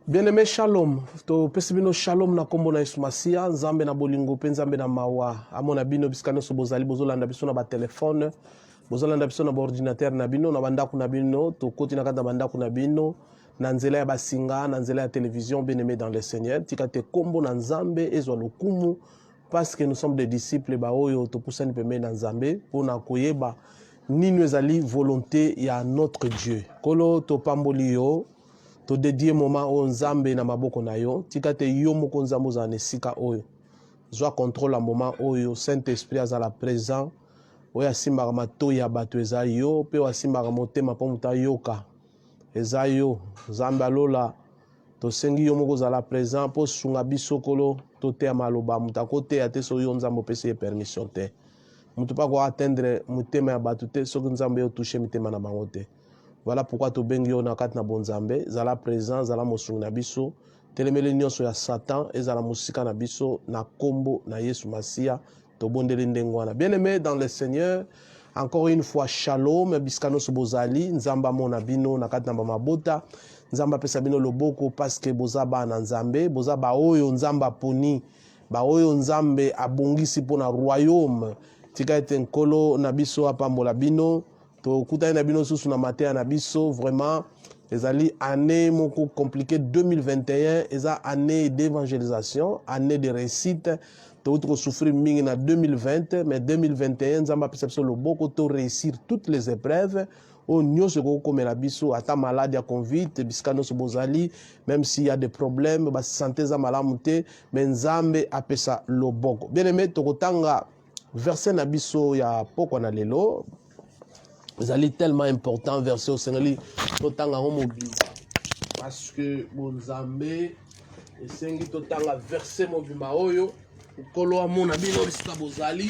Bien-aimé, shalom. To pesibino shalom na kombo na Yesu Masia, nzambe na bolingo pe nzambe na mawa. Amona bino biskano so bozali bozolanda biso na ba telefone, bozolanda biso na ba ordinateur na bino na bandako na bino, to koti na kanda bandako na bino, na nzela ya basinga, na nzela ya télévision, bien-aimé dans le Seigneur. Tika te kombo na nzambe ezwa lokumu parce que nous sommes des disciples ba oyo to pusani pembe na nzambe pona koyeba nini ezali volonté ya notre Dieu. Kolo to pamboli yo to dédier moment o nzambe na maboko na yo tika te yo moko nzambe ozala na esika oyo zwa contrôle ya moment oyo Saint-Esprit azala présent oyo asimbaka matoi ya bato eza yo mpe oyo asimbaka motema mpo moto ayoka eza yo nzambe alola tosengi yo moko ozala présent mpo sunga biso kolo toteya maloba moto akoteya te so yo nzambe opesi ye permission te moto mpo akoatteindre motema ya bato te soki nzambe yo touche mitema na bango te. Voilà pourquoi tu bengi yo na kat na bonzambe, zala présent, zala mosungi na biso, telemele nyonso ya Satan, ezala musika na biso, na kombo, na Yesu Masia, to bondeli ndengwana. Bien-aimé dans le Seigneur, encore une fois, shalom, biskano sobozali, nzamba mona bino, na kat na mabota, nzamba pesa bino loboko, parce que boza ba na nzambe, boza ba oyo nzamba poni, ba oyo nzambe abongisi pona royaume, tika ete nkolo na biso apambola bino, to kutani na bino susu na matin na biso vraiment ezali année moko compliqué 2021 eza année d'évangélisation, année de réussite to ko souffrir mingi na 2020 mais 2021 nzamba pesa biso loboko to réussir toutes les épreuves o nyonso ko komela biso ata malade ya covid biskano so bozali même s'il y a des problèmes ba santé za malamu te mais nzambe apesa loboko. Bien aimé to kotanga verset na biso ya poko na lelo. Vous allez tellement important verset au Seigneur totanga mobile parce que bonzambe esengi totanga verset mobima oyo ukolo amona bino bisika bozali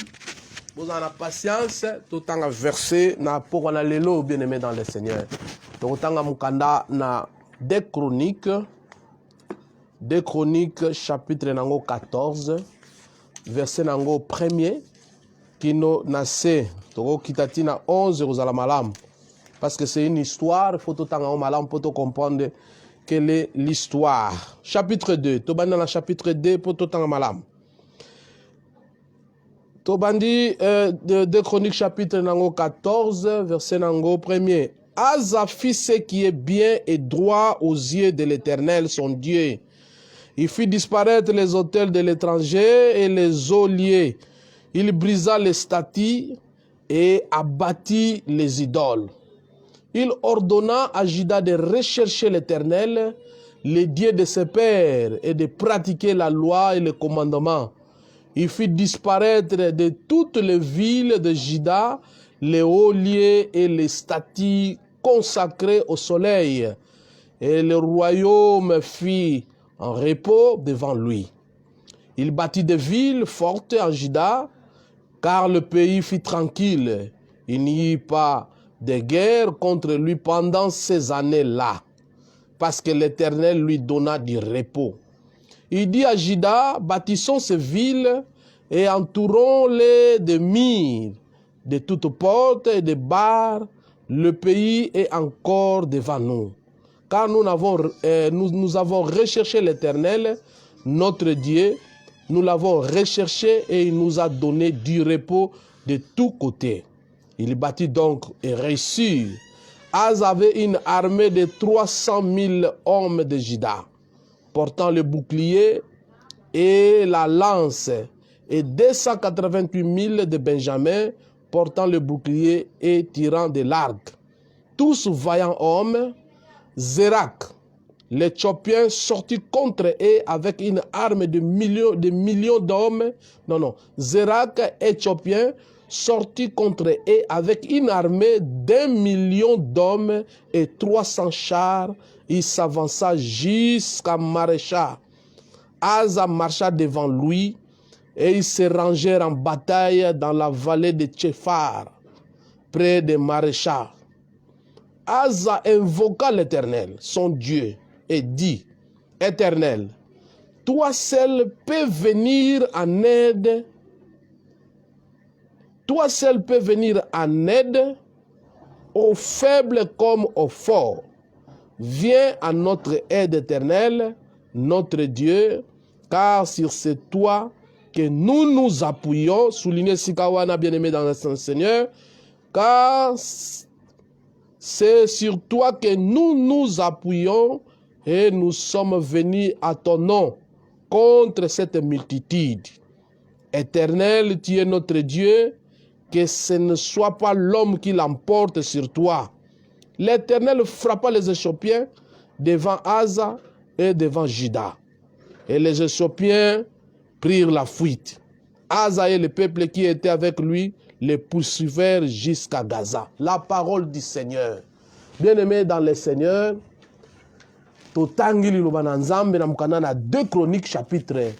bozana patience totanga verset na poko na lelo bien-aimé dans le Seigneur totanga mukanda na Deux Chroniques chapitre nango 14 verset nango premier kino na C toko kitatina 11 kozala malam parce que c'est une histoire faut totanga o malam pour comprendre quelle est l'histoire. Chapitre 2 tobanda na chapitre 2 pour totanga malam tobandi de Chroniques chapitre nango 14 verset nango premier. Asa fit ce qui est bien et droit aux yeux de l'Éternel son Dieu. Il fit disparaître les autels de l'étranger et les geôliers. Il brisa les statues et abattit les idoles. Il ordonna à Juda de rechercher l'Éternel, le Dieu de ses pères, et de pratiquer la loi et les commandements. Il fit disparaître de toutes les villes de Juda les hauts lieux et les statues consacrées au soleil. Et le royaume fit en repos devant lui. Il bâtit des villes fortes en Juda, car le pays fut tranquille. Il n'y eut pas de guerre contre lui pendant ces années-là, parce que l'Éternel lui donna du repos. Il dit à Juda, bâtissons ces villes et entourons-les de murs, de toutes portes et de barres. Le pays est encore devant nous. Car nous avons recherché l'Éternel, notre Dieu. Nous l'avons recherché et il nous a donné du repos de tous côtés. Il bâtit donc et réussit. Az avait une armée de 300 000 hommes de Juda, portant le bouclier et la lance, et 288 000 de Benjamin, portant le bouclier et tirant de l'arc. Tous vaillants hommes. Zérak, l'Éthiopien, sortit contre eux avec une arme de millions d'hommes. Zérak, Éthiopien, sortit contre eux avec une armée d'1 million d'hommes et 300 chars. Il s'avança jusqu'à Marécha. Asa marcha devant lui et ils se rangèrent en bataille dans la vallée de Tchephar, près de Marécha. Asa invoqua l'Éternel, son Dieu, et dit, Éternel, toi seul peux venir en aide. Toi seul peux venir en aide aux faibles comme aux forts. Viens à notre aide éternelle, notre Dieu, car sur ce toi que nous nous appuyons, soulignez Sikawana, bien-aimé dans le Seigneur, car c'est sur toi que nous nous appuyons et nous sommes venus à ton nom contre cette multitude. Éternel, tu es notre Dieu, que ce ne soit pas l'homme qui l'emporte sur toi. L'Éternel frappa les Éthiopiens devant Asa et devant Juda. Et les Éthiopiens prirent la fuite. Asa et le peuple qui était avec lui les poursuivèrent jusqu'à Gaza. La parole du Seigneur. Bien-aimés dans le Seigneur, Totangili Lubananzambe na 2 Chroniques chapitre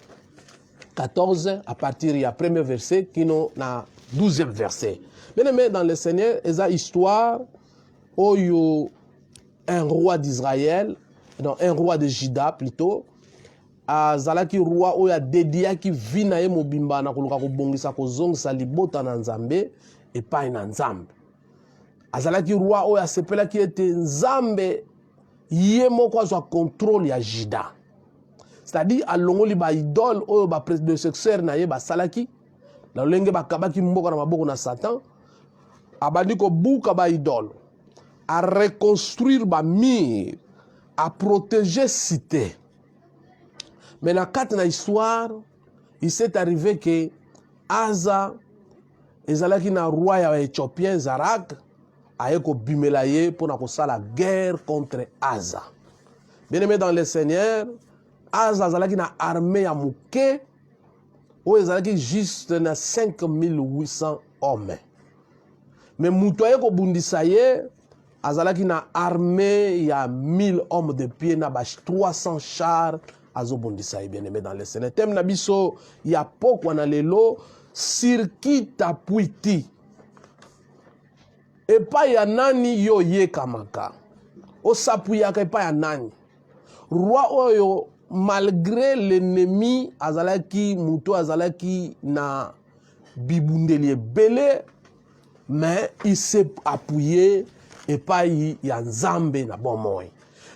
14 à partir du premier verset qui nous na 12e verset. Bien-aimés dans le Seigneur, esa histoire où un roi d'Israël, non, un roi de Juda plutôt, azalaki roi oyo adediaki vi na ye mobimba na koluka kobongisa kozongisa libota na Nzambe epai na Nzambe. Azalaki roi oyo asepelaki ete Nzambe ye moko azwa contrôle ya Juda. C'est-à-dire alongoli ba idole oyo ba prédécesseur na ye basalaki na lenge bakabaki mboka na maboko na Satan, abandi ko buka ba idole, à reconstruire ba mur, à protéger cité. Mais dans la histoire, il s'est arrivé que Asa, ezalaki na roi ya Éthiopien Zarak, aye ko bimela ye pour na kosala guerre contre Asa. Bien-aimé dans le Seigneur, Asa ezalaki na armée ya muke, ou ezalaki juste na 5800 hommes. Mais mutu aye ko bundisa ye, azalaki na armée ya 1000 hommes de pied na ba 300 chars. Azobondisa bien-aimé dans le Seigneur. Thème na biso ya pokwa na lelo sirkita puiti. Epa ya nani yo ye kamaka. Osapuyaka epa ya nani. Roi oyo malgré l'ennemi azalaki muto azalaki na bibundeli ebele, mais il s'est appuyé epa ya Nzambe na bomoi.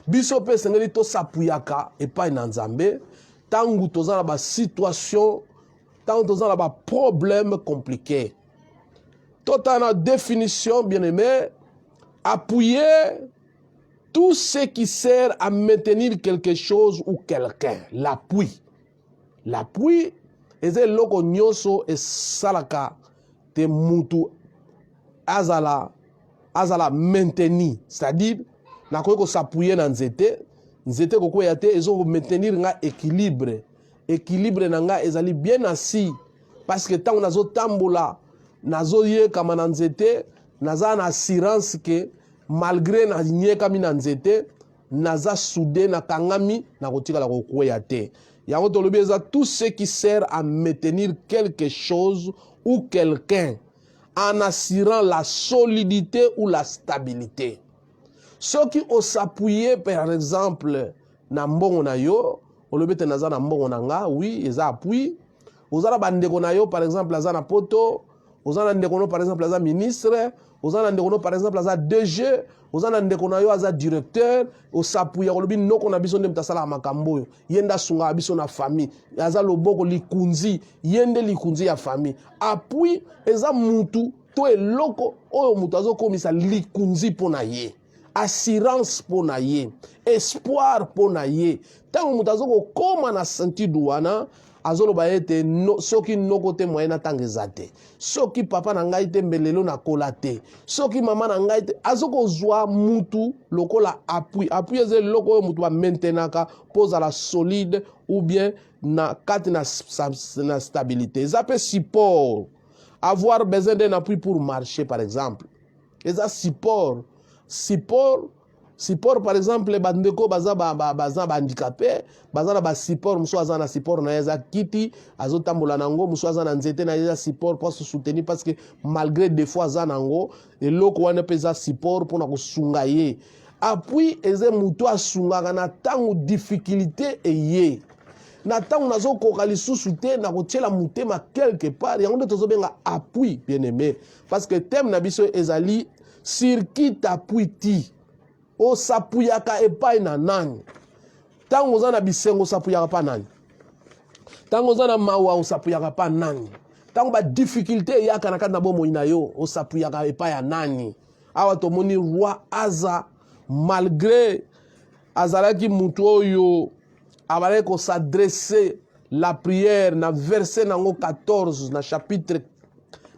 Biso pe sengeli to sapuyaka epai na Nzambe tangu tozala ba situation, tangu tozala ba problème compliqué. Tota na définition bien-aimé, appuyer tout ce qui sert à maintenir quelque chose ou quelqu'un, l'appui. L'appui est loko nyoso e salaka te mutu azala maintenir, c'est-à-dire na ko s'appuyer na nzete ko ya te ezo maintenir nga équilibre na nga ezali bien assis parce que tant nazo tambola nazo ye kama na nzete naza na assurance que malgré na nye kami na nzete naza soudé na kangami na kotika la ko ya te yango to lobi eza tout ce qui sert à maintenir quelque chose ou quelqu'un en assurant la solidité ou la stabilité. Ceux qui ont s'appuyer par exemple na mbongo na yo, olobete naza na mbongo na nga, oui, eza appui. Ozala bandeko na yo par exemple aza na poto, ozala ndeko no par exemple aza ministre, ozala ndeko no par exemple aza DG, ozala ndeko na yo aza directeur, osappuya olobi noko na biso nde mtasala makambo yo. Yenda sunga biso na famille, aza loboko likunzi, yende likunzi ya famille. Appui eza mutu to eloko oyo mutu azo komisa likunzi pona ye. Assurance pona ye, espoir pona ye. Tango mutazoko koma na sentido wana, azolo ba ete no, soki noko te moyena tangezate. Soki papa na ngai te mbelelo na kolate. Soki mama na ngai te azoko zwa mutu lokola appui. Appui eze loko mutu ba maintenaka pose la solide ou bien na kati na stabilité. Zape support. Avoir besoin d'un appui pour marcher par exemple. Eza support par exemple bandeko baza handicapé baza ba support muso aza na support na eza kiti azotambola nango muso aza na nzete na eza support pour se soutenir parce que malgré des fois aza nango eloko wana peza support pour na kosunga ye appui eze muto asungaka na tango difficulté eye na tango nazo koka lisusu te na kotiela mutema quelque part yango nde tozobenga appui bien aimé parce que thème na biso ezali sur qui t'appuie-tu? osapuyaka epai na nani? Tango oza na bisengo osapuyaka pa nani? Tango oza na mawa osapuyaka pa nani? Tango ba difficulté eyaka na kati na bomoi na yo osapuyaka epai ya nani? Awa tomoni roi Asa, malgré azalaki mutu oyo abalaki kosadresse la prière na verset nango 14 na chapitre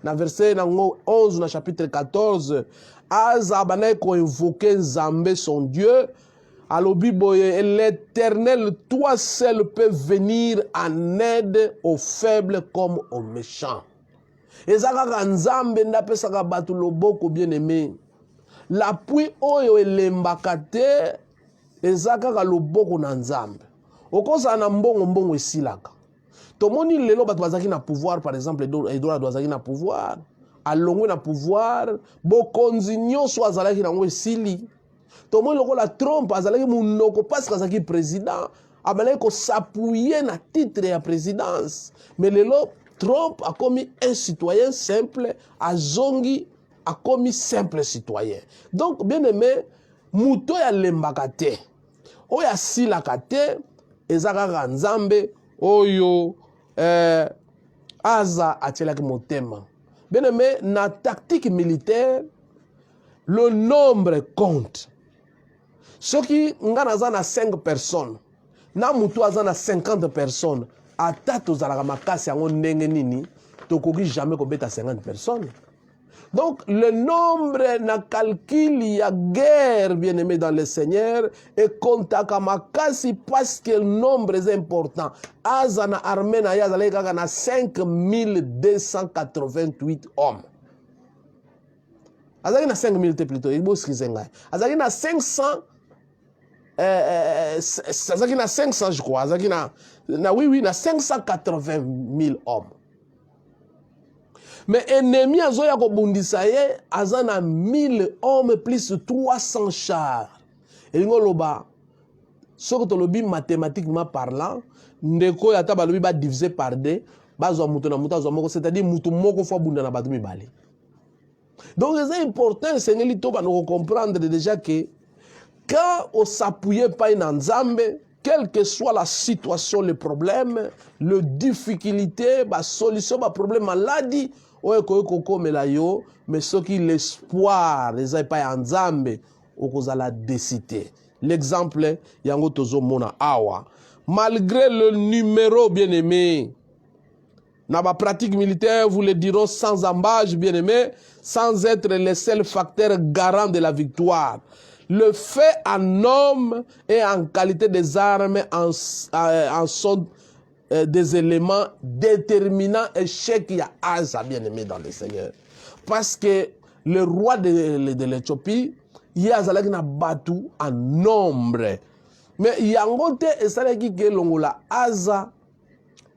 na verset nango 11 na chapitre 14, Asa abandaki koinvoquer Nzambe son Dieu. Alobi boye, l'Éternel, toi seul peux venir en aide aux faibles comme aux méchants. Ezaka Nzambe ndapesaka batu loboko bien-aimé. L'appui oyo elembaka te ezaka loboko na Nzambe. Okosa na mbongo esilaka. Tomoni lelo bato bazaki na pouvoir, par exemple Edouard bazaki na pouvoir, alongwe na pouvoir, bokonzi nyonso azalaki nango esili. Tomoni lokola Trump azalaki munoko parce azalaki président, abalaki ko s'appuyer na titre ya présidence. Mais lelo Trump a commis un citoyen simple, azongi a commis simple citoyen. Donc bien aimé, muto ya lembaka te, oya silaka te, ezaka Nzambe oyo Asa atielaki motema. Bien aimé, na tactique militaire, le nombre compte. Ceux qui ngana na 5 personnes, na mutu azana 50 personnes, ata tozalaka makasi yango ndenge nini, tokoki jamais kobeta 50 personnes. Donc le nombre na calcul ya guerre, bien aimé dans le Seigneur, est kontaka makasi parce que le nombre est important. Asa na armée na yazalaki kaka na 5288 hommes. Azalaki na 5000 plutôt, il boskize ngai. Azalaki na 500 azalaki na 500 je crois, azalaki na oui na 580 000 hommes. Mais ennemi azoya kobundisa ye azana 1000 hommes plus 300 chars. Elingo loba soko tolobi mathématiquement parlant, ndeko ya taba lobi ba diviser par 2, bazwa mutu na mutu azwa moko, c'est-à-dire mutu moko fo bunda na batu mibale. Donc c'est important, c'est ngeli to ba no comprendre déjà que quand on s'appuie pas en Nzambe, quelle que soit la situation, le problème, le difficulté, la solution, le problème, maladie, mais ce qui l'espoir, les pas en Nzambe, on la décider. L'exemple, yango tozo mona awa. Malgré le numéro bien aimé, dans ma pratique militaire, vous le dirons sans embâche, bien aimé, sans être le seul facteur garant de la victoire. Le fait en homme et en qualité des armes en sont des éléments déterminants échec ya Asa bien aimé dans le Seigneur. Parce que le roi de l'Éthiopie, il y a na batu en nombre. Mais yangote esalaki ke longola Asa,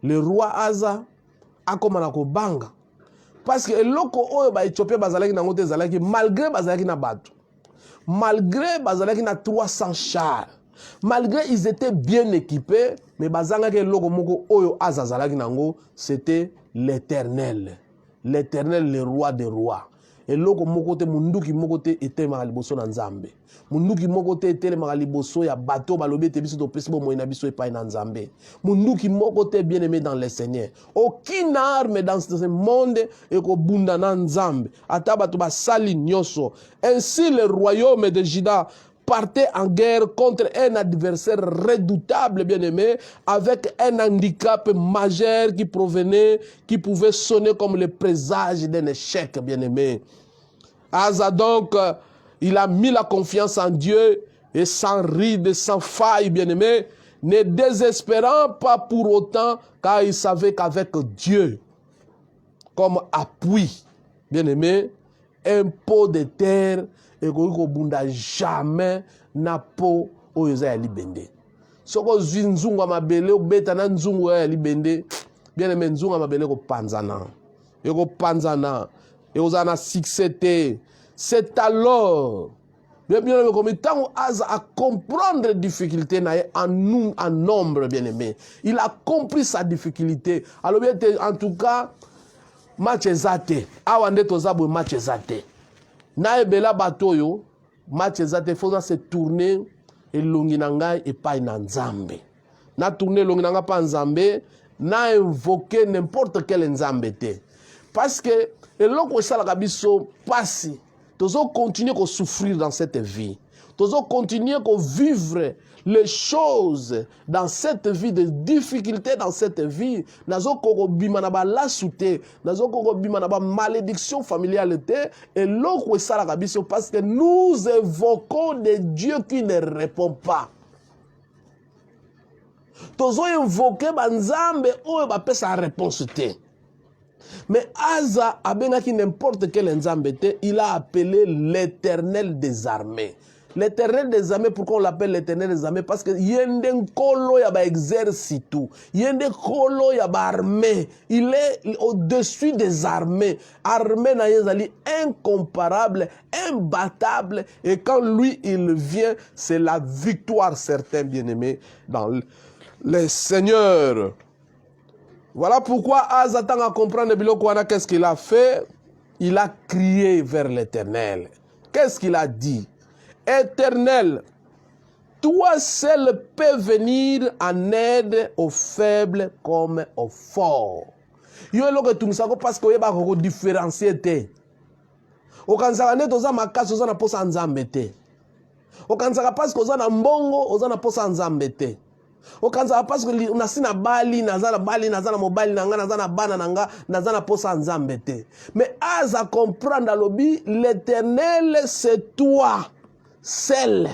le roi Asa, a komana ko banga. Parce que loko oyo ba Éthiopie bazalaki na ngote zalaki malgré bazalaki na batu. Malgré bazalaki na 300 chars, malgré ils étaient bien équipés, mais bazanga ke loko moko oyo azazalaki nango, c'était l'Éternel. L'Éternel, le roi des rois. Et loko moko te munduki moko te était maliboso na Nzambe. Munduki moko te était maliboso ya bateau balobi te biso to pesi bo moina biso e pa na Nzambe. Munduki moko te bien aimé dans le Seigneur. Aucune arme dans ce monde et ko bunda na Nzambe. Ata bato ba sali nyoso. Ainsi le royaume de Juda partait en guerre contre un adversaire redoutable, bien-aimé, avec un handicap majeur qui pouvait sonner comme le présage d'un échec, bien-aimé. Asa donc, il a mis la confiance en Dieu et sans ride, sans faille, bien-aimé, ne désespérant pas pour autant, car il savait qu'avec Dieu, comme appui, bien-aimé, un pot de terre, et qu'on bunda jamais na po oyoza ya libende. Soko zinzunga mabele obeta na nzungu ya libende, bien aimé nzunga mabele ko panzana. Yoko panzana, yozana succès. C'est alors bien aimé comme tant Asa à comprendre les difficultés en nombre, bien aimé. Il a compris sa difficulté. Alors bien en tout cas match ezate. Awande tozabo match ezate. Na ebela batoyo match ezate faut se tourner et longinanga et pas na nzambe. Na tourner longinanga pas nzambe, na invoquer n'importe quel nzambe te. Parce que eloko sala kabiso passi, tozo continuer ko souffrir dans cette vie. Tozo continuer ko vivre les choses dans cette vie, de difficultés dans cette vie. Nazo koko bima na ba lasute, nazo koko bima na ba malédiction familiale te, et loko sala kabiso parce que nous évoquons des dieux qui ne répondent pas. Tozo invoquer banzambe oyo ba pesa réponse te. Mais Asa a qui n'importe quel nzambe te, il a appelé l'Éternel des armées. L'Éternel des armées, pourquoi on l'appelle l'Éternel des armées? Parce que yende kolo ya ba exercice, yende kolo ya ba armée. Il est au-dessus des armées. Armée na yezali incomparable, imbattable. Et quand lui il vient, c'est la victoire certaine, bien-aimés, dans les seigneurs. Voilà pourquoi Azatan a compris qu'est-ce qu'il a fait. Il a crié vers l'Éternel. Qu'est-ce qu'il a dit? Éternel, toi seul peux venir en aide aux faibles comme aux forts. Yo eloko tumisako parce que yeba ko différencier te. Okansaka ne toza makasi oza na posa nzambe te. Okansaka parce que oza na mbongo oza na posa nzambe te. Okansaka parce que unasina bali nazana mobali nanga nazana bana nanga nazana posa nzambe te. Mais Aza comprendre lobi l'Éternel c'est toi seul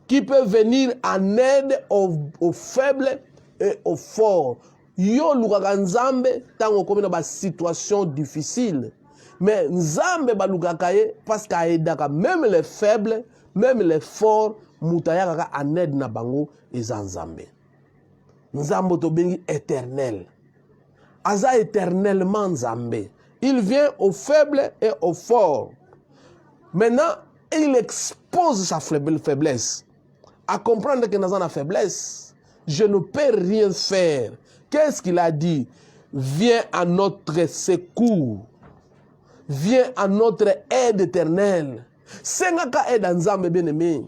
qui peut venir en aide aux faibles et aux forts. Yo lukaka nzambe tango komi na ba situation difficile. Mais nzambe ba lukaka ye parce qu'a aidaka même les faibles, même les forts, mutaya kaka en aide na bango eza nzambe. Nzambe to bengi éternel. Aza éternellement nzambe. Il vient aux faibles et aux forts. Maintenant, il expose sa faiblesse. À comprendre que dans la faiblesse, je ne peux rien faire. Qu'est-ce qu'il a dit? Viens à notre secours. Viens à notre aide éternelle. C'est nga aide nzambe bien-aimé.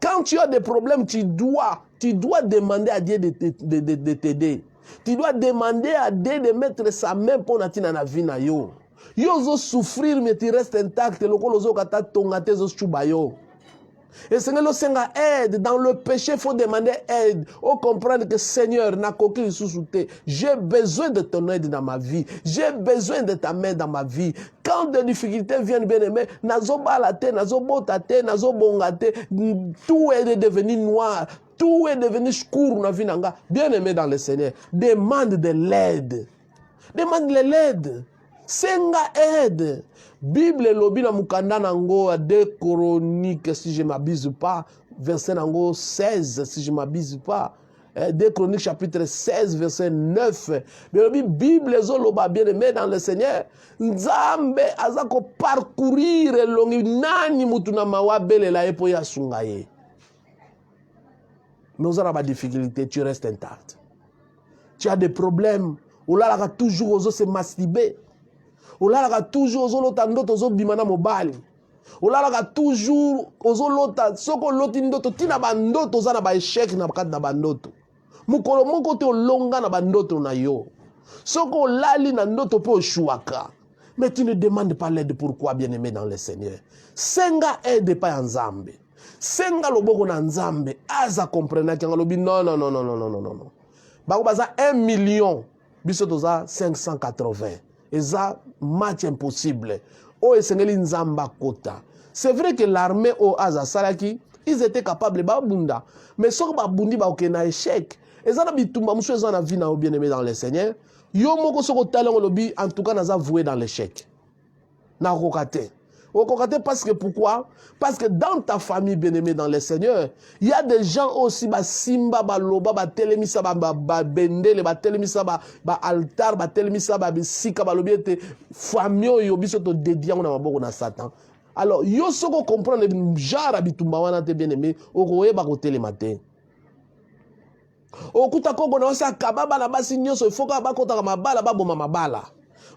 Quand tu as des problèmes, tu dois demander à Dieu de t'aider. Tu dois demander à Dieu de mettre sa main pour natina na vie na yo. Yo zo souffrir mais tu restes intact. Loko lozo kata tongate zo chubayo. Et Seigneur, le Seigneur aide. Dans le péché, il faut demander aide. On comprendre que Seigneur, n'a qu'aucun sous-souté. J'ai besoin de ton aide dans ma vie. J'ai besoin de ta main dans ma vie. Quand des difficultés viennent, bien aimé, nazo balate, nazo botate, nazo bongate, tout est devenu noir. Tout est devenu scuro na vie nanga. Bien aimé dans le Seigneur. Demande de l'aide. Demande de l'aide. Senga aide. Bible lobi na mukanda nango 2 Chroniques si je m'abuse pas, verset nango 16 si je m'abuse pas. 2 Chroniques chapitre 16 verset 9. Mais Bible zoloba bien aimé dans le Seigneur. Nzambe azako parcourir longi nani mutu na mawabele la epo ya sungaye. Mais vous avez des difficultés, tu restes intact. Tu as des problèmes. Ou là, là toujours ozo se masturber. Olalaka toujours ozolota ndoto ozobimana mobali. Olalaka toujours ozolota soko loti ndoto tina bandoto oza na ba échec na kati na bandoto. Mukolo moko te olonga na bandoto na yo. Soko lali na ndoto po oshuaka. Mais tu ne demandes pas l'aide pourquoi bien-aimé dans le Seigneur. Senga aide pa ya nzambe. Senga loboko na nzambe aza comprendre ki ngalobi non. Bako baza 1 million biso toza 580. Et ça, match impossible. Oh, et nzamba kota. C'est vrai que l'armée au Aza Salaki, ils étaient capables de babunda. Mais ce que babundi ba okena échec. Et ça na bitumba muso za na vie na bien-aimé dans le Seigneur. Yo moko soko talent lobi en tout cas na za voué dans l'échec. Na kokate. Parce que pourquoi? Parce que dans ta famille bien-aimée dans le Seigneur, il y a des gens aussi, simba, loba, telemisa, bendele, telemisa, altar, telemisa, sika, lobiete, famille, yobiso to dédié on a maboko na Satan. Alors, yo soko comprendre genre abitumba wana te bien-aimé, okoye ba ko télématin. Okuta koko na osa kababa na basi nyoso, ifoka ba kota mabala ba boma mabala.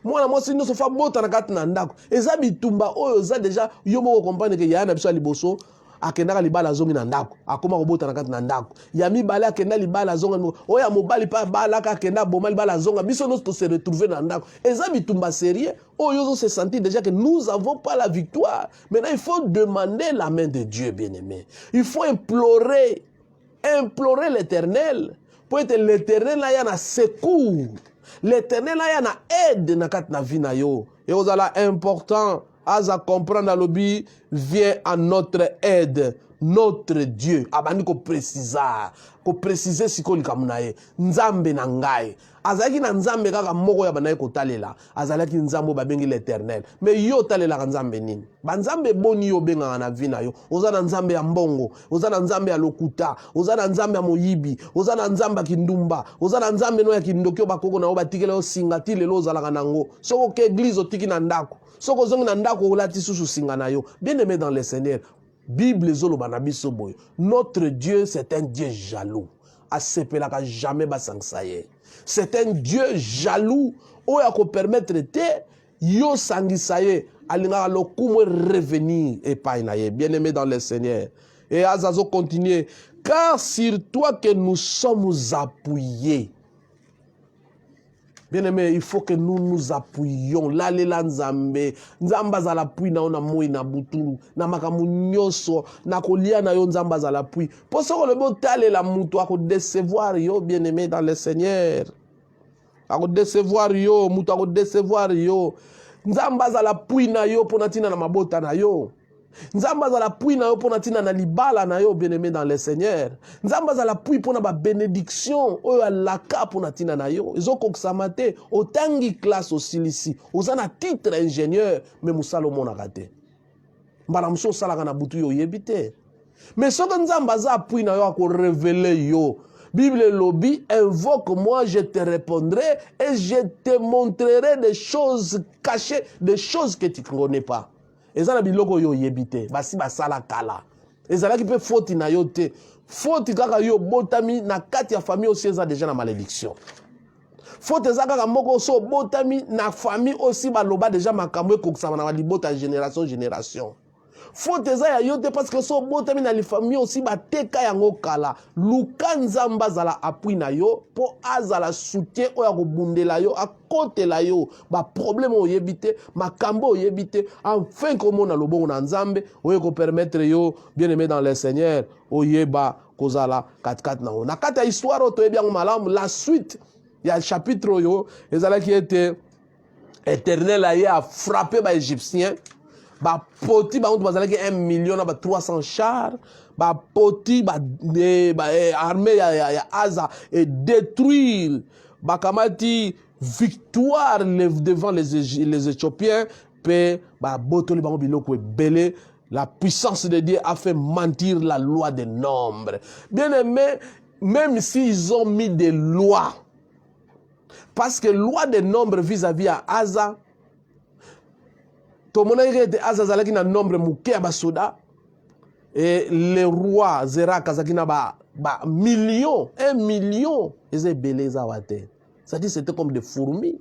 Moi moi si nous so fa bota na kati na ndako. Eza bitumba oyo za déjà yo moko comprendre que ya na biso liboso akendaka libala zongi na ndako akoma kobota na kati na ndako ya mibale akenda libala zonga oya mobali pa balaka akenda boma libala zonga biso nous se retrouver na ndako eza bitumba sérieux oyo zo se sentir déjà que nous avons pas la victoire. Maintenant il faut demander la main de Dieu bien-aimé. Il faut implorer l'Éternel pour être l'Éternel là ya na secours. L'Éternel là ya na aide na kati na vie na yo. Et ozala important à comprendre à l'obi vient à notre aide, notre Dieu. Abani ko préciser siko likamunaye. Nzambe na ngai. Azalaki na nzambe kaka moko ya banaye ko talela. Azalaki nzambo babengi l'Éternel. Mais yo talela nzambe nini? Ba nzambe boni yo benga na vie na yo. Oza na nzambe ya mbongo, oza na nzambe ya lokuta, oza na nzambe ya moyibi, oza na nzambe ya kindumba, oza na nzambe no ya kindokyo bakoko na obatikela osingati lelo ozalaka nango. Soko ke église otiki na ndako. Soko zongi na ndako olati susu singa na yo. Bien-aimé dans le Seigneur. Bible zolo banabiso boy. Notre Dieu c'est un Dieu jaloux. Asepelaka jamais basangsaye. C'est un Dieu jaloux. Oya ko permettre te yo sangisaye alinga lokumo revenir et painaye. Bien-aimé dans le Seigneur. Et Azazo continue. Car sur toi que nous sommes appuyés. Bien-aimé, il faut que nous nous appuyions. Lalela nzambe. Nzamba za l'appui na ona moi na butulu. Na makamu nyoso. Na kolia na yo nzamba za l'appui. Pour ça que le bon tale la mutu ako décevoir yo, bien-aimé dans le Seigneur. Ako décevoir yo, mutu ako décevoir yo. Nzamba za l'appui na yo pona tina na mabota na yo. Nzamba za l'appui na yo pona tina na libala na yo, bien-aimé dans le Seigneur. Nzamba za l'appui pona ba bénédiction oyo alaka pona tina na yo. Ezo koksamate otangi classe osilisi. Ozana titre ingénieur mais musalo mona kate. Mbala muso salaka na butu yo yebite. Mais soko nzamba za appui na yo ako révéler yo. Bible lobby, invoque-moi, je te répondrai et je te montrerai des choses cachées, des choses que tu ne connais pas. Ezana biloko yo yebite basi basala kala ezala ki pe faute na yo te faute kaka yo botami na kati ya famille aussi eza déjà na malédiction faute eza kaka moko so botami na famille aussi baloba déjà makambo ekokisama na libota génération faute eza ya yo te parce que so botami na li famille aussi bateka yango kala luka nzamba zala appui na yo po azala soutien oya kobundela yo akotela yo ba problème oyebite makambo oyebite enfin komona lobongo na nzambe oye ko permettre yo bien-aimé dans le Seigneur oyeba kozala kat na yo na kata histoire to ebiango malamu la suite ya chapitre yo ezala qui était Éternel a frappé ba égyptien. Ba poti ba on bazalaki 1 million na ba 300 chars ba poti ba armée ya Asa et détruire ba kamati victoire devant les Éthiopiens pe ba botoli ba biloko ebele. La puissance de Dieu a fait mentir la loi des nombres. Bien aimé, même s'ils ont mis des lois, parce que loi des nombres vis-à-vis à Asa, tout le monde a Asa qui na nombre mouké à basoda et le roi Zera Kazaki na ba million, 1 million, ils étaient belés zawate. Ça dit c'était comme des fourmis.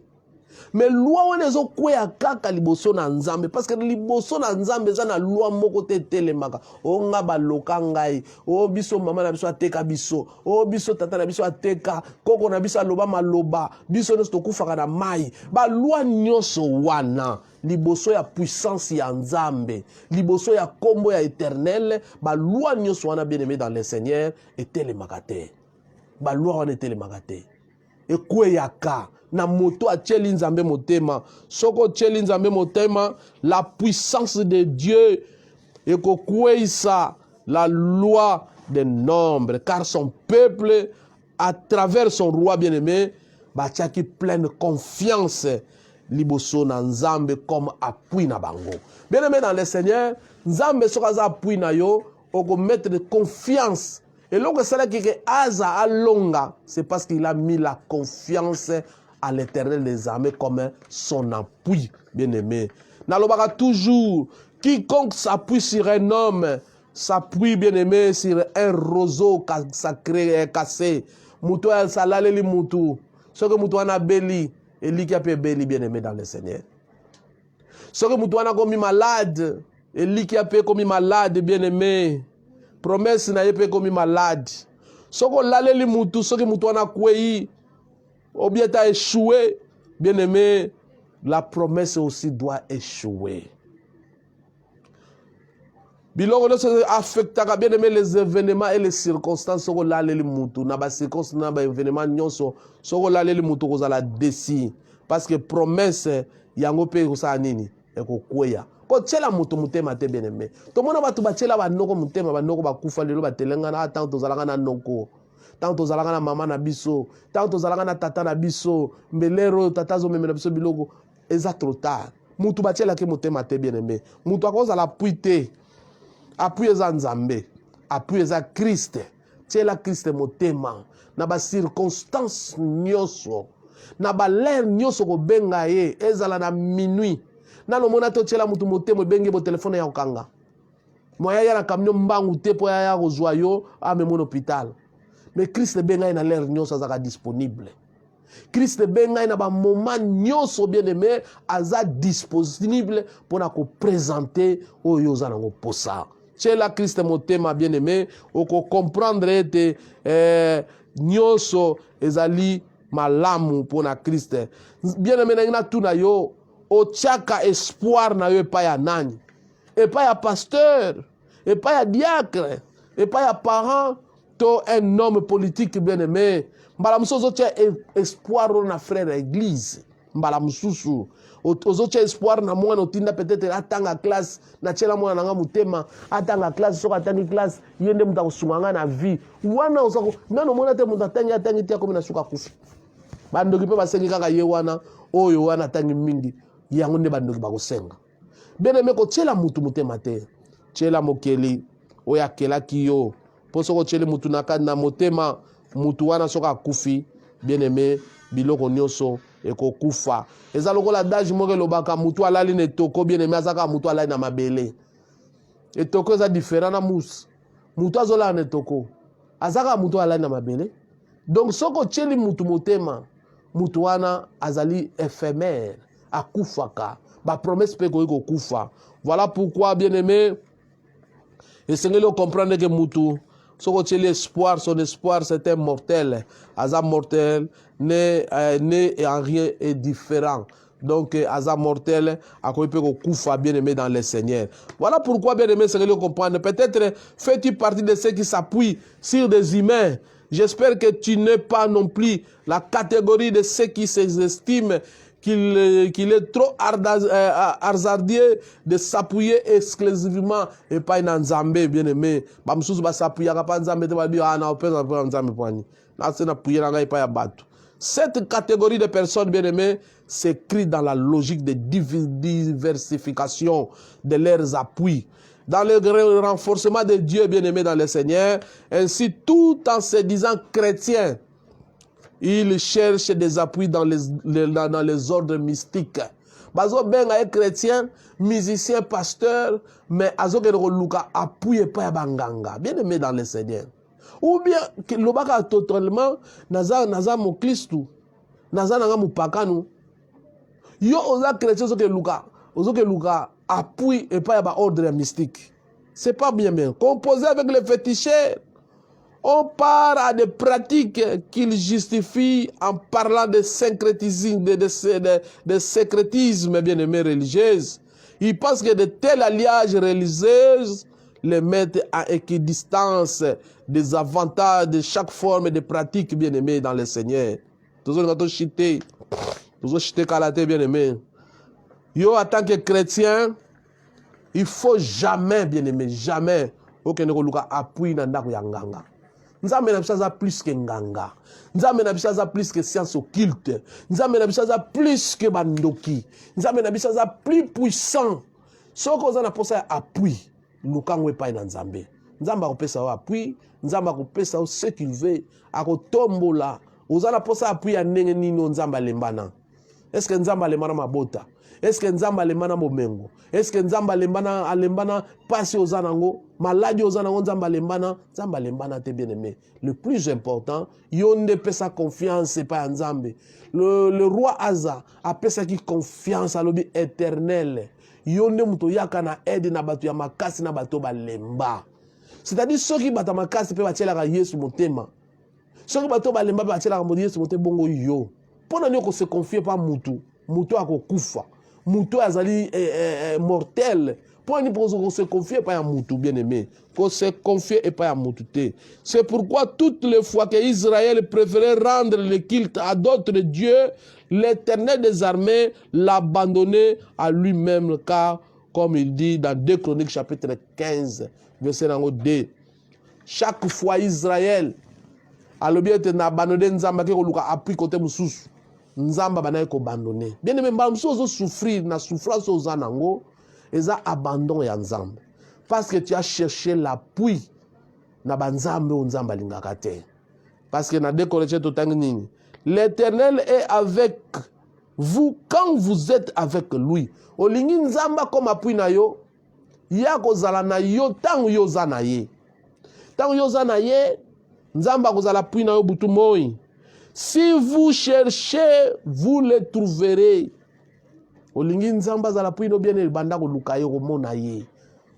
Mais loi on ezo kwea kaka liboso na nzambe parce que liboso na nzambe za na loi moko te telemaka o nga baloka ngai o biso mama na biso ateka biso o biso tata na biso ateka koko na biso aloba maloba biso nesto kufaka na mai ba loi nyonso wana liboso ya puissance ya nzambe liboso ya kombo ya éternel ba loi nyonso wana bien-aimé dans le Seigneur etelemaka te ba loi wana etelemaka te ekweyaka na moto a tcheli nzambe motema soko tcheli nzambe motema la puissance de Dieu ekokweisa la loi des nombres car son peuple à travers son roi bien-aimé batiaki pleine confiance liboso na nzambe comme appui na bango bien-aimé dans le Seigneur nzambe soka za appui na yo oko mettre de confiance et lorsque ça que Asa alonga c'est parce qu'il a mis la confiance à l'Éternel des armées comme son appui, bien-aimé. N'alobaka toujours, quiconque s'appuie sur un homme, s'appuie, bien-aimé, sur un roseau sacré cassé. Moutou el salale li moutou. Ce que moutou anabeli, eliki ape beli bien-aimé dans le Seigneur. Soki mutu wana komi malade, eliki ape komi malade bien-aimé. Promesse na ye pe komi malade. Soko laleli mutu, soki mutu wana kwei, ou bien t'as échoué, bien-aimé, la promesse aussi doit échouer. Biloko no se affectaka bien aimé les événements et les circonstances soko laleli mutu na ba circonstances na ba événements nyonso soko laleli mutu kozala déci parce que promesse yango pe kosala nini ekokweya ko tshela mutu mutema te bien aimé to mona batu batshela banoko mutema banoko bakufa lelo batelengana tant tozalaka na noko tant tozalaka na mama na biso tant tozalaka na tata na biso mbelero tata zo memena biso biloko eza trop tard mutu batshela ke mutema te bien aimé mutu akozala puite appui eza Nzambe, appui eza Christ, tshela Christ motema, na ba circonstance nyonso, na ba l'air nyonso ko benga ye, ezala na minuit. Nano mona to tshela mutu motema bengi bo téléphone ya okanga. Moya ya na camion mbangu te po ya kozwa yo ame mon hôpital. Mais Christ benga ye na l'air nyonso azaka disponible. Christ benga ye na ba moment nyonso bien aimé aza disponible pour na ko présenter oyo za nango posa. Tshela Christ motema bien aimé oko comprendre ete nyonso ezali malamu pona Christ bien aimé na tuna yo otiaka espoir na yo epai ya nani epai ya pasteur epai ya diacre epai ya parent to un homme politique bien aimé mbala mususu ozotia espoir na frère ya église mbala mususu ozotia espoir na mwana otinda peut-être atanga classe na tshela mwana nanga mutema atanga classe soka atangi classe yende muta kusunganga na vie wana osako nano mona te muta atangi tia komi na suka kufa bandoki pe basengi kaka ye wana oyo wana atangi mingi yango nde bandoki bakosenga bien-aimé kotshela mutu mutema te tshela mokeli oyo akelaki yo po soko tshele mutu na motema mutu wana soka akufi bien-aimé biloko nyonso ekokufa eza lokola daji moko elobaka mutu alali na etoko bien-aimé azaka mutu alali na mabele etoko eza différent na musu mutu azolala na etoko azaka mutu alali na mabele donc soko otieli mutu motema mutu wana azali éphémère akufaka bapromesse mpe koki kokufa voilà pourquoi bien-aimé esengeli ocomprendre ke mutu soko otieli espoir son espoir c'est un mortel aza mortel né en rien est différent. Donc, Aza mortel, à quoi il peut koufa bien aimé dans le Seigneur. Voilà pourquoi, bien aimé, c'est que comprendre. Peut-être fais-tu partie de ceux qui s'appuient sur des humains. J'espère que tu n'es pas non plus la catégorie de ceux qui s'estiment qu'il est trop hasardieux de s'appuyer exclusivement et pas dans Nzambe, bien aimé. Bamsous ba s'appuyer pas Nzambe, te ba dire ah na opeza pas Nzambe poani. Na c'est na appuyer na ngai pas ya batu. Cette catégorie de personnes, bien aimées, s'inscrit dans la logique de diversification de leurs appuis, dans le renforcement de Dieu, bien aimé dans le Seigneur, ainsi tout en se disant chrétiens. Ils cherchent des appuis dans les ordres mystiques. Bazo benga est chrétien, musicien, pasteur, mais azo ke luka appuyé pas banganga. Bien aimé dans le Seigneur. Ou bien lobaka totalement naza mo Kristu, naza nanga mupakanu. Yo oza chrétien ozo ke luka appui et pas ba ordre mystique. C'est pas bien bien. Composé avec les féticheurs. On part à des pratiques qu'ils justifient en parlant de syncrétisme, de sécrétisme, bien aimé religieuse. Ils pensent que de tels alliages religieux les mettent à équidistance des avantages de chaque forme de pratique, bien aimé dans le Seigneur. Toujours chité kalate, bien aimé. Yo, en tant que chrétien, il faut jamais, bien aimé, jamais, aucun appui dans la yanganga. Nzambe na bisaza plus que nganga. Nzambe na bisaza plus que science occulte. Nzambe na bisaza plus que bandoki. Nzambe na bisaza plus puissant. Soko za na posa appui. Lukangwe pa na Nzambe. Nzamba akopesa wa appui. Nzamba akopesa ce qu'il veut. Akotombola. Oza na posa appui ya ndenge nino Nzamba lembana. Est-ce que nzamba alemana mabota? Est-ce que nzamba alemana momengo? Est-ce que nzamba alembana pasi ozanango? Maladi ozanango nzamba alembana te bien-aimé. Le plus important, yonde pesa confiance pas nzambe. Le roi Asa a pesa qui confiance à l'obi éternel. Yonde muto yaka na aide na batu ya makasi na bato balemba. C'est-à-dire ceux qui battent makasi pe batiela ka Yesu motema. Ceux qui bato balemba pe batiela ka Yesu motema bongo yo. Pona nyo ko se confier pas mutu. Mutu akokufa. Mutu azali mortel. Pona ni pour se confier pas à mutu bien-aimé. Ko se confier et pas à mutu te. C'est pourquoi toutes les fois que Israël préférait rendre le culte à d'autres dieux, l'Éternel des armées l'abandonnait à lui-même, car, comme il dit dans 2 Chroniques chapitre 15, verset 2, chaque fois Israël a l'objet d'abandonner Nzamba qui a appris côté Moussous, Nzamba banaye ko abandonner. Bien aimé, Moussous souffrir, na souffrance aux anango, et ça abandon ya Nzamba. Parce que tu as cherché l'appui na banzambe ou Nzamba lingakate. Parce que na 2 Corinthiens totangini, l'Éternel est avec vous quand vous êtes avec lui. Olingi Nzamba comme appui na yo, ya kozala na yo tangu yo zana ye. Tangu yo zana ye, Nzamba kozala appui na yo butu moi. Si vous cherchez, vous le trouverez. Olingi Nzamba zala appui no bien e banda ko lukayo ko mona ye.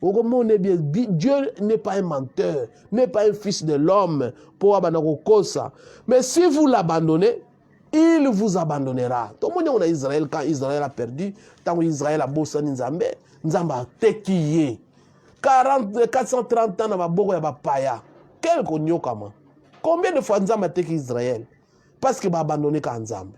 Dieu n'est pas un menteur, n'est pas un fils de l'homme pour abandonner ça. Mais si vous l'abandonnez, il vous abandonnera. Tout le monde on a Israël quand Israël a perdu, tant Israël a bossé Nzambe, Nzamba a tekiye. 430 ans na boko ya bapaya. Quel konyokama. Combien de fois Nzamba a teki Israël? Parce que ba abandonné ka Nzambe.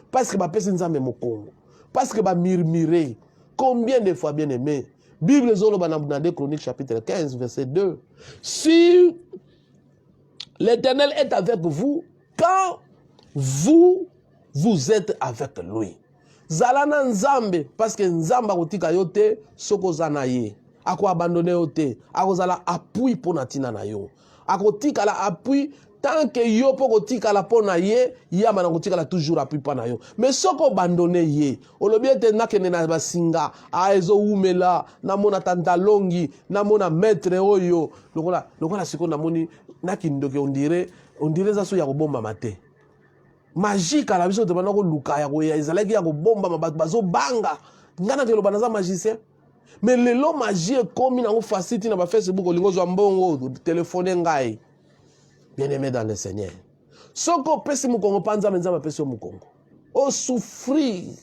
Parce que ba pesi Nzambe mokongo. Parce que ba murmurer. Combien de fois bien aimé? Bible Zolo dans 2 Chroniques chapitre 15 verset 2. Si l'Éternel est avec vous, quand vous êtes avec lui. Zalana Nzambe, parce que Nzamba kotika yote, soko zanaye. Ako abandonné yote, ako zala appui pour natina na yo. Ako tika la appui, tant que yo po kotika la po na ye, ya mana kotika la toujours appui pa na yo. Mais soko abandonné ye, olobi ete nakene na basinga, a ezo umela, na mona tanta longi, na mona maître oyo, lokola siko na moni, nakindoke on dirait ça so ya kobomba mate. Magique à la vision de Manako Luka, ya ezalaki ya kobomba bazo banga. Ngana ke lobana za magicien. Mais le lot magie comme na facilité na ba Facebook olingo zo mbongo téléphone ngai. Bien-aimé dans le Seigneur. Soko pesi mukongo panza menza pesi mukongo. O souffrir.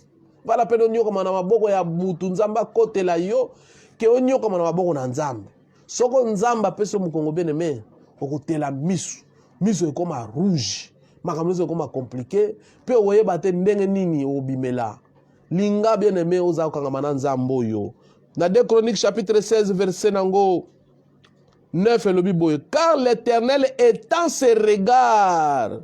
Vala peno nyoko mana maboko ya mutu nzamba kote la yo ke onyoko mana maboko na nzamba. Soko nzamba pesi mukongo bien-aimé okotela misu. Misu e comme rouge. Makamuzo koma compliqué pe oye bate ndenge nini obimela linga bien aimé oza kangama nzambo yo na 2 Chroniques chapitre 16 verset nango 9 le biboye car l'Éternel étend ses regards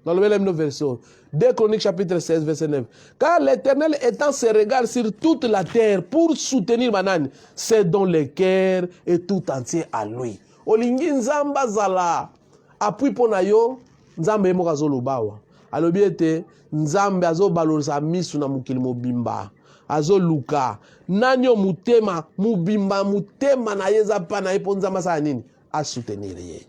dans le même verset 2 Chroniques chapitre 16 verset 9 car l'Éternel étend ses regards sur toute la terre pour soutenir banane c'est dont le cœur est tout entier à lui olingi nzamba zala appui pona yo Nzambe mo kazolo bawa alobi ete Nzambe azo balolisa misu na mukili mobimba azo luka nanyo mutema mubimba mutema na yeza pa na epo Nzamba sa nini a soutenir ye.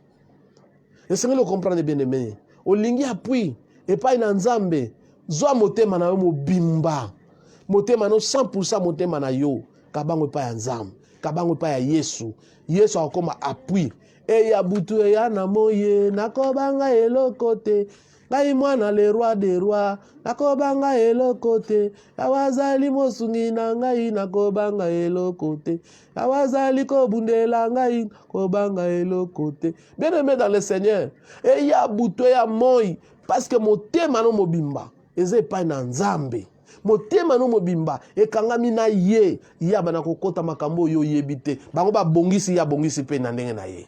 Esengeli le comprendre bien aimé olingi appui et pas na Nzambe zo motema na yo mobimba motema no 100% motema na yo kabango pa ya Nzambe kabango pa ya Yesu akoma appui Eya butu eya na moye nakobanga elokote ngai mwana le roi des rois nakobanga elokote awazali mosungi na ngai nakobanga elokote awazali kobundela ngai kobanga elokote. Bien aimé dans le Seigneur eya butu eya moyi parce que motema no mobimba eze pa na Nzambe motema no mobimba ekangami na ye ya bana kokota makambo yo yebite bango ba bongisi ya bongisi pe na ndenge na ye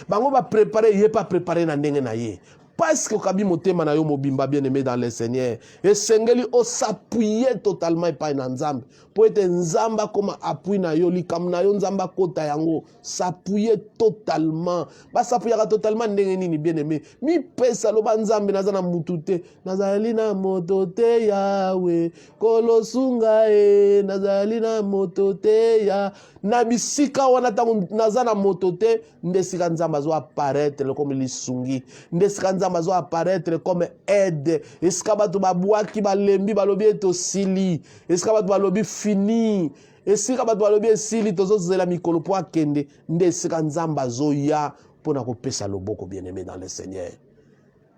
bango ba préparer ye pas préparer na ndenge na ye parce que okabi motema na yo mobimba bien aimé dans le Seigneur et sengeli o s'appuyer totalement par nzambe pour être nzamba comme appui na yo likam na yo nzamba kota yango s'appuyer totalement ba s'appuyer totalement ndenge nini bien aimé mi pesa lo ba nzambe nazana mutute nazali na motote yawe kolosunga e nazali na motote ya na bisika wana tango nazana motote ndesika nzamba zo apparaître comme lisungi ndesika nzamba zo apparaître comme aide esika bato babwaki balembi balobi eto sili esika bato balobi fini esika bato balobi esili tozozela mikolo po akende ndesika nzamba zo ya mpona kopesa loboko bien aimé dans le Seigneur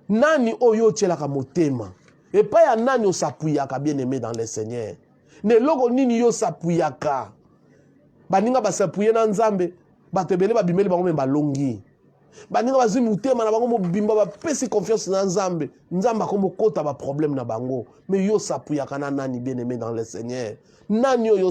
nani oyo otielaka motema epai ya nani osapuyaka bien aimé dans le Seigneur ne loko nini yo osapuyaka baninga basapuye na nzambe bato ebele babimeli bango me balongi baninga bazwi motema na bango mobimba bapesi confiance na nzambe nzambe akomokota baproblème na bango me yo osapuyaka na nani bien aimé dans le Seigneur nani oyo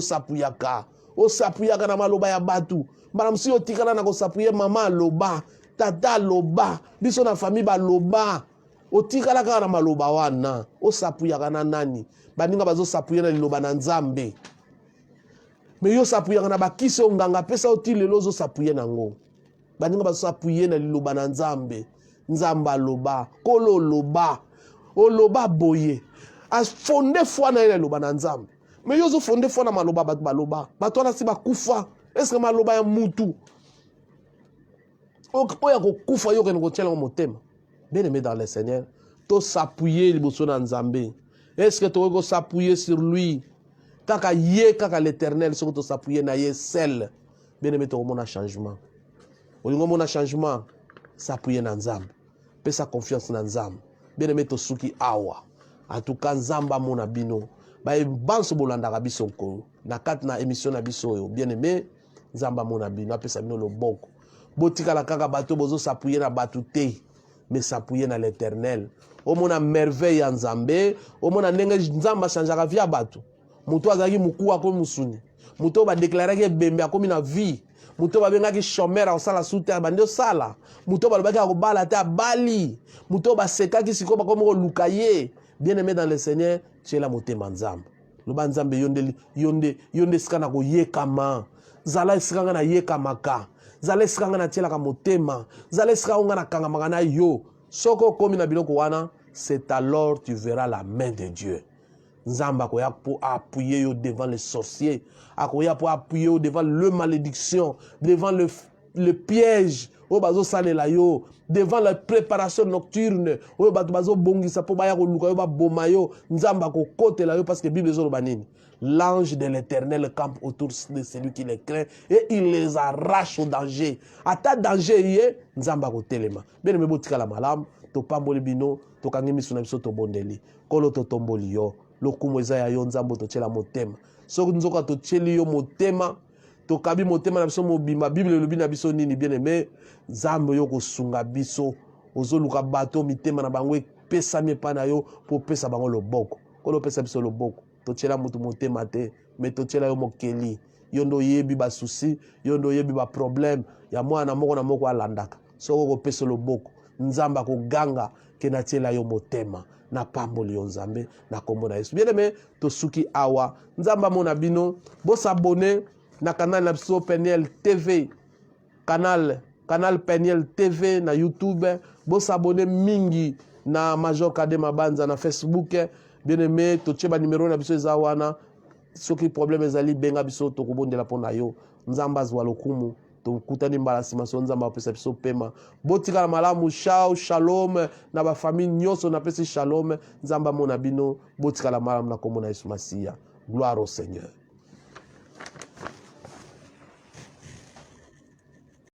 osapuyaka na maloba ya batu mbala mosusu otikala na kosapuye mama aloba tata aloba biso na famille baloba otikala kaka na maloba wana osapuyaka na nani baninga bazosapuye na liloba na nzambe me yo sapuyaka na bakisi onganga pesa oti lelo ozosapuye nango baninga bazosapuye na liloba na nzambe nzambe aloba kolo oloba oloba boye afonde fwa na ye na liloba na nzambe me yo ozofonde fwa na maloba bato baloba bato wana si bakufa eske maloba ya mutu oyo akokufa yo kende kotiela motema bien aimé dans le Seigneur tosappuye liboso na nzambe est-ce que tokoki kosappuye sur lui kaka ye kaka l'Éternel soki tosappuye na ye seul bien aimé tokomona changement olingo mona changement sappuye na nzambe pesa confiance na nzambe bien aimé tosuki awa en tout cas nzamba mona bino banso bolandaka biso nkoyo na kati na émission na biso oyo bien aimé nzamba mona bino apesa bino loboko botikala kaka bato bozo sappuye na bato te mais s'appuyer na l'Éternel omona merveille ya nzambe omona ndenge nzamba changeaka via bato muto azalaki mukuwa ko musuni muto ba déclaraki bembe akomi na vie muto ba bengaki chômeur akosala souterre bandi osala muto balobaki akobala te abali muto basekaki siko bakomi koluka ye bien aimé dans le Seigneur tiela motema nzambe loba nzambe yonde esika na koyekama zala esika nga na yekamaka zala esika nga na tielaka motema zala esika nga na kangamaka na yo soko komi na biloko wana c'est alors tu verras la main de Dieu nzamba akoya po appuyer yo devant les sorciers akoya po appuyer yo devant le malédiction devant le piège o bazo salela yo devant la préparation nocturne o bato bazo bongisa po baya ko luka yo ba boma yo nzamba ko kotela yo parce que Bible ezolo banini l'ange de l'Éternel campe autour de celui qui les craint et il les arrache au danger ata danger ye nzamba ko telema bien me botikala malam to pamboli bino to kangi misu na biso to bondeli kolo to tomboli yo lokumu eza ya yo nzambo to tiela motema soki nzoka to tieli yo motema to kabi motema na biso mobimba Bible lobi na biso nini bien aimé nzambe yo kosunga biso ozoluka bato mitema na bango epesami epai na yo po pesa bango loboko kolo pesa biso loboko to tiela mutu motema te mais to tiela yo mokeli yo ndo yebi ba souci yo ndo yebi ba problème ya mwana moko na moko alandaka soko ko pesa loboko nzamba ko ganga ke na tiela yo motema na pamboli yo nzambe na kombo na Yesu bien aimé to suki awa nzamba mona bino bo s'abonner na canal na biso Peniel TV canal Peniel TV na YouTube bo s'abonner mingi na Major Kadema Banza na Facebook bien aimé to tcheba numéro na biso eza wana soki problème ezali benga biso to kobondela pona yo nzamba zwa lokumu to kutani mbala sima so nzamba apesa biso pema botika malamu shalom na ba famille nyoso na pesi shalom nzamba mona bino botika malamu na komona Yesu Masia gloire au Seigneur.